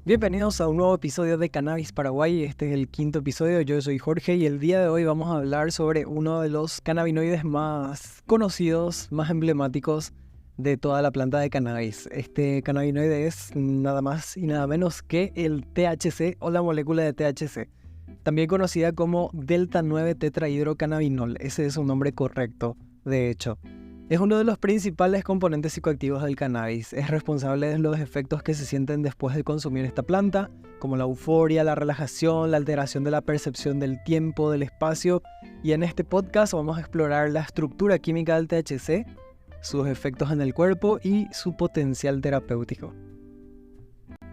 Bienvenidos a un nuevo episodio de Cannabis Paraguay. Este es el quinto episodio. Yo soy Jorge y el día de hoy vamos a hablar sobre uno de los cannabinoides más conocidos, más emblemáticos de toda la planta de cannabis. Este cannabinoide es nada más y nada menos que el THC o la molécula de THC, también conocida como delta 9 tetrahidrocannabinol. Ese es su nombre correcto, de hecho. Es uno de los principales componentes psicoactivos del cannabis. Es responsable de los efectos que se sienten después de consumir esta planta, como la euforia, la relajación, la alteración de la percepción del tiempo, del espacio. Y en este podcast vamos a explorar la estructura química del THC, sus efectos en el cuerpo y su potencial terapéutico.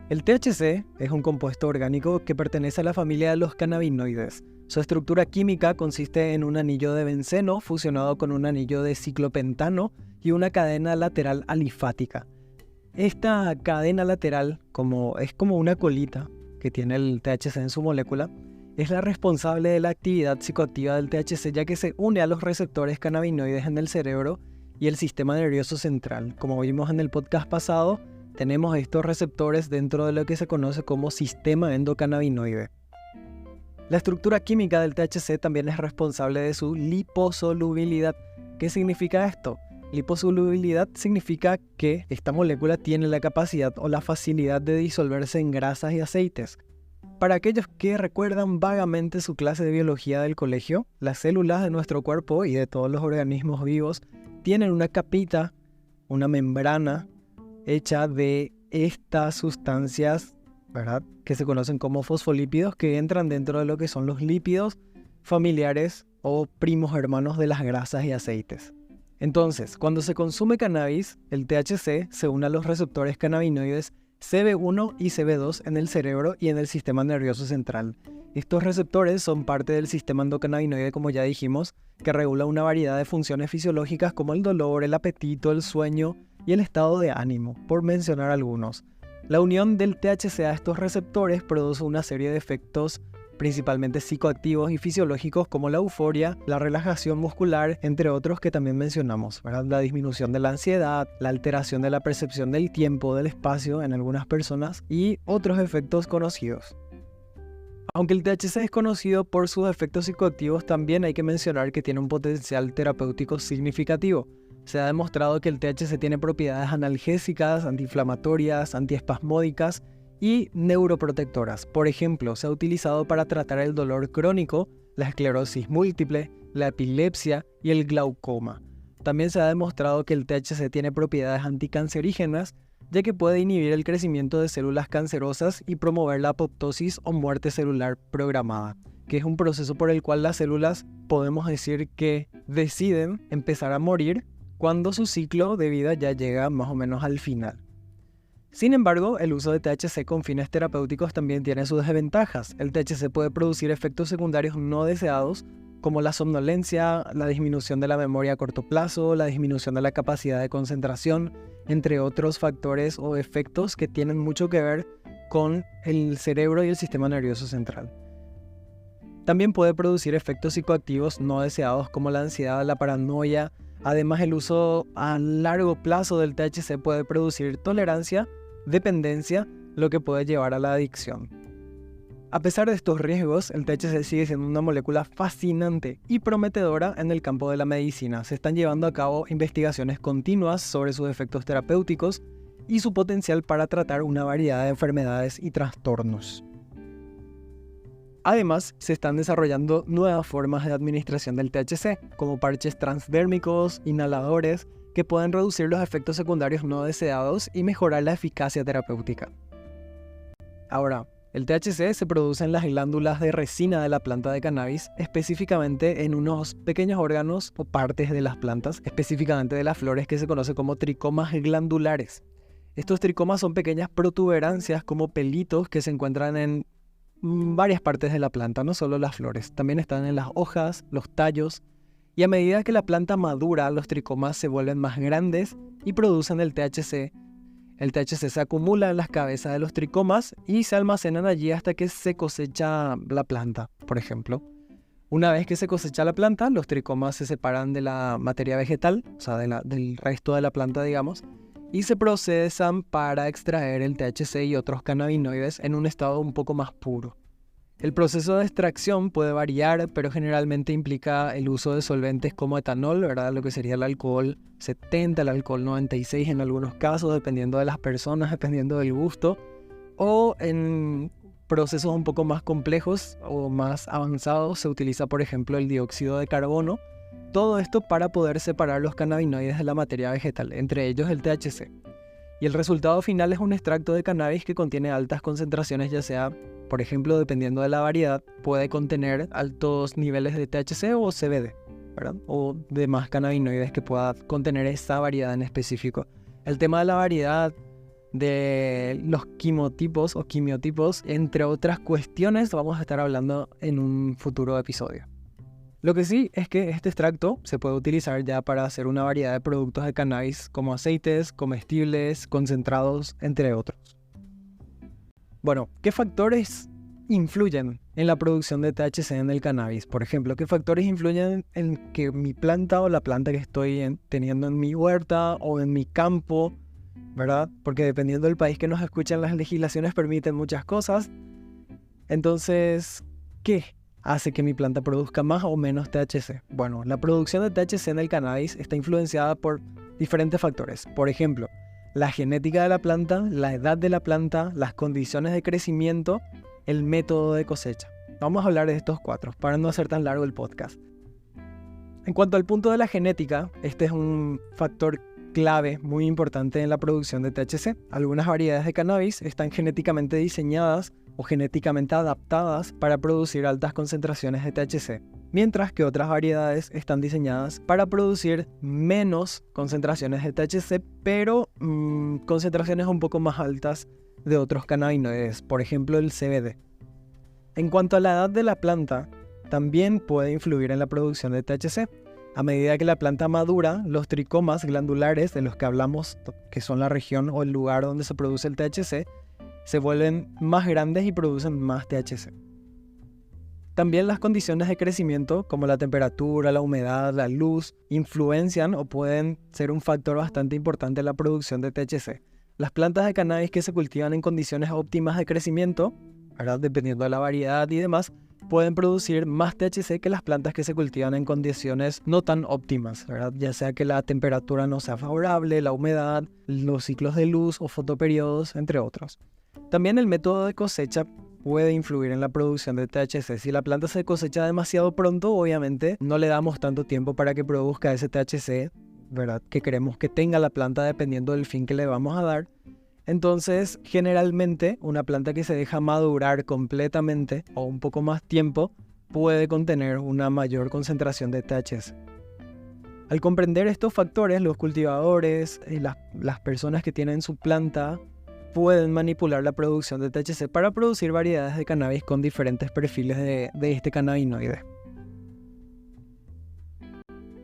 El THC es un compuesto orgánico que pertenece a la familia de los cannabinoides. Su estructura química consiste en un anillo de benceno fusionado con un anillo de ciclopentano y una cadena lateral alifática. Esta cadena lateral, es como una colita que tiene el THC en su molécula, es la responsable de la actividad psicoactiva del THC, ya que se une a los receptores cannabinoides en el cerebro y el sistema nervioso central. Como vimos en el podcast pasado, tenemos estos receptores dentro de lo que se conoce como sistema endocannabinoide. La estructura química del THC también es responsable de su liposolubilidad. ¿Qué significa esto? Liposolubilidad significa que esta molécula tiene la capacidad o la facilidad de disolverse en grasas y aceites. Para aquellos que recuerdan vagamente su clase de biología del colegio, las células de nuestro cuerpo y de todos los organismos vivos tienen una capita, una membrana hecha de estas sustancias, ¿verdad?, que se conocen como fosfolípidos, que entran dentro de lo que son los lípidos familiares o primos hermanos de las grasas y aceites. Entonces, cuando se consume cannabis, el THC se une a los receptores cannabinoides CB1 y CB2 en el cerebro y en el sistema nervioso central. Estos receptores son parte del sistema endocannabinoide, como ya dijimos, que regula una variedad de funciones fisiológicas como el dolor, el apetito, el sueño y el estado de ánimo, por mencionar algunos. La unión del THC a estos receptores produce una serie de efectos principalmente psicoactivos y fisiológicos como la euforia, la relajación muscular, entre otros que también mencionamos, ¿verdad? La disminución de la ansiedad, la alteración de la percepción del tiempo, del espacio en algunas personas y otros efectos conocidos. Aunque el THC es conocido por sus efectos psicoactivos, también hay que mencionar que tiene un potencial terapéutico significativo. Se ha demostrado que el THC tiene propiedades analgésicas, antiinflamatorias, antiespasmódicas y neuroprotectoras. Por ejemplo, se ha utilizado para tratar el dolor crónico, la esclerosis múltiple, la epilepsia y el glaucoma. También se ha demostrado que el THC tiene propiedades anticancerígenas, ya que puede inhibir el crecimiento de células cancerosas y promover la apoptosis o muerte celular programada, que es un proceso por el cual las células podemos decir que deciden empezar a morir cuando su ciclo de vida ya llega más o menos al final. Sin embargo, el uso de THC con fines terapéuticos también tiene sus desventajas. El THC puede producir efectos secundarios no deseados, como la somnolencia, la disminución de la memoria a corto plazo, la disminución de la capacidad de concentración, entre otros factores o efectos que tienen mucho que ver con el cerebro y el sistema nervioso central. También puede producir efectos psicoactivos no deseados como la ansiedad, la paranoia. Además, el uso a largo plazo del THC puede producir tolerancia, dependencia, lo que puede llevar a la adicción. A pesar de estos riesgos, el THC sigue siendo una molécula fascinante y prometedora en el campo de la medicina. Se están llevando a cabo investigaciones continuas sobre sus efectos terapéuticos y su potencial para tratar una variedad de enfermedades y trastornos. Además, se están desarrollando nuevas formas de administración del THC, como parches transdérmicos, inhaladores, que pueden reducir los efectos secundarios no deseados y mejorar la eficacia terapéutica. Ahora, el THC se produce en las glándulas de resina de la planta de cannabis, específicamente en unos pequeños órganos o partes de las plantas, específicamente de las flores, que se conoce como tricomas glandulares. Estos tricomas son pequeñas protuberancias como pelitos que se encuentran en varias partes de la planta, no solo las flores, también están en las hojas, los tallos, y a medida que la planta madura, los tricomas se vuelven más grandes y producen el THC. El THC se acumula en las cabezas de los tricomas y se almacenan allí hasta que se cosecha la planta, por ejemplo. Una vez que se cosecha la planta, los tricomas se separan de la materia vegetal, o sea, del resto de la planta, digamos, y se procesan para extraer el THC y otros cannabinoides en un estado un poco más puro. El proceso de extracción puede variar, pero generalmente implica el uso de solventes como etanol, ¿verdad? Lo que sería el alcohol 70, el alcohol 96 en algunos casos, dependiendo de las personas, dependiendo del gusto, o en procesos un poco más complejos o más avanzados se utiliza, por ejemplo, el dióxido de carbono. Todo esto para poder separar los cannabinoides de la materia vegetal, entre ellos el THC. Y el resultado final es un extracto de cannabis que contiene altas concentraciones, ya sea, por ejemplo, dependiendo de la variedad, puede contener altos niveles de THC o CBD, ¿verdad? O demás cannabinoides que pueda contener esa variedad en específico. El tema de la variedad, de los quimotipos o quimiotipos, entre otras cuestiones, vamos a estar hablando en un futuro episodio. Lo que sí es que este extracto se puede utilizar ya para hacer una variedad de productos de cannabis como aceites, comestibles, concentrados, entre otros. Bueno, ¿qué factores influyen en la producción de THC en el cannabis? Por ejemplo, ¿qué factores influyen en que mi planta o la planta que estoy teniendo en mi huerta o en mi campo, ¿verdad? Porque dependiendo del país que nos escuchan, las legislaciones permiten muchas cosas. Entonces, ¿qué hace que mi planta produzca más o menos THC? Bueno, la producción de THC en el cannabis está influenciada por diferentes factores. Por ejemplo, la genética de la planta, la edad de la planta, las condiciones de crecimiento, el método de cosecha. Vamos a hablar de estos 4 para no hacer tan largo el podcast. En cuanto al punto de la genética, este es un factor clave muy importante en la producción de THC. Algunas variedades de cannabis están genéticamente diseñadas o genéticamente adaptadas para producir altas concentraciones de THC, mientras que otras variedades están diseñadas para producir menos concentraciones de THC, pero concentraciones un poco más altas de otros cannabinoides, por ejemplo el CBD. En cuanto a la edad de la planta, también puede influir en la producción de THC. A medida que la planta madura, los tricomas glandulares de los que hablamos, que son la región o el lugar donde se produce el THC, se vuelven más grandes y producen más THC. También las condiciones de crecimiento, como la temperatura, la humedad, la luz, influencian o pueden ser un factor bastante importante en la producción de THC. Las plantas de cannabis que se cultivan en condiciones óptimas de crecimiento, ¿verdad? Dependiendo de la variedad y demás, pueden producir más THC que las plantas que se cultivan en condiciones no tan óptimas, ¿verdad? Ya sea que la temperatura no sea favorable, la humedad, los ciclos de luz o fotoperiodos, entre otros. También el método de cosecha puede influir en la producción de THC. Si la planta se cosecha demasiado pronto, obviamente no le damos tanto tiempo para que produzca ese THC, ¿verdad? Que queremos que tenga la planta dependiendo del fin que le vamos a dar. Entonces, generalmente, una planta que se deja madurar completamente o un poco más tiempo puede contener una mayor concentración de THC. Al comprender estos factores, los cultivadores y las personas que tienen su planta pueden manipular la producción de THC para producir variedades de cannabis con diferentes perfiles de este cannabinoide.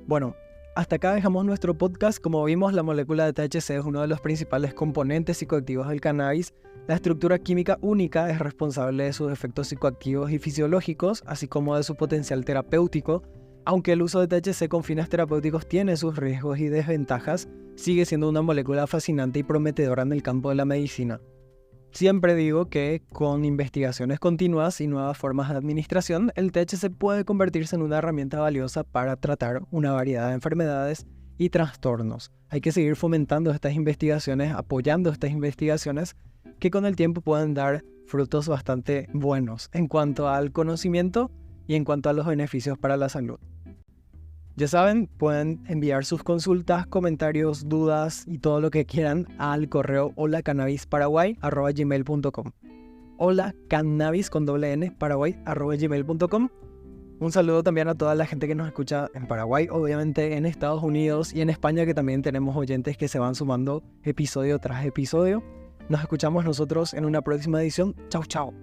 Bueno, hasta acá dejamos nuestro podcast. Como vimos, la molécula de THC es uno de los principales componentes psicoactivos del cannabis. La estructura química única es responsable de sus efectos psicoactivos y fisiológicos, así como de su potencial terapéutico. Aunque el uso de THC con fines terapéuticos tiene sus riesgos y desventajas, sigue siendo una molécula fascinante y prometedora en el campo de la medicina. Siempre digo que con investigaciones continuas y nuevas formas de administración, el THC puede convertirse en una herramienta valiosa para tratar una variedad de enfermedades y trastornos. Hay que seguir fomentando estas investigaciones, apoyando estas investigaciones que con el tiempo pueden dar frutos bastante buenos en cuanto al conocimiento y en cuanto a los beneficios para la salud. Ya saben, pueden enviar sus consultas, comentarios, dudas y todo lo que quieran al correo holacannabisparaguay@gmail.com. Holacannabis con doble N, paraguay@gmail.com. Un saludo también a toda la gente que nos escucha en Paraguay, obviamente en Estados Unidos y en España, que también tenemos oyentes que se van sumando episodio tras episodio. Nos escuchamos nosotros en una próxima edición. Chau, chau.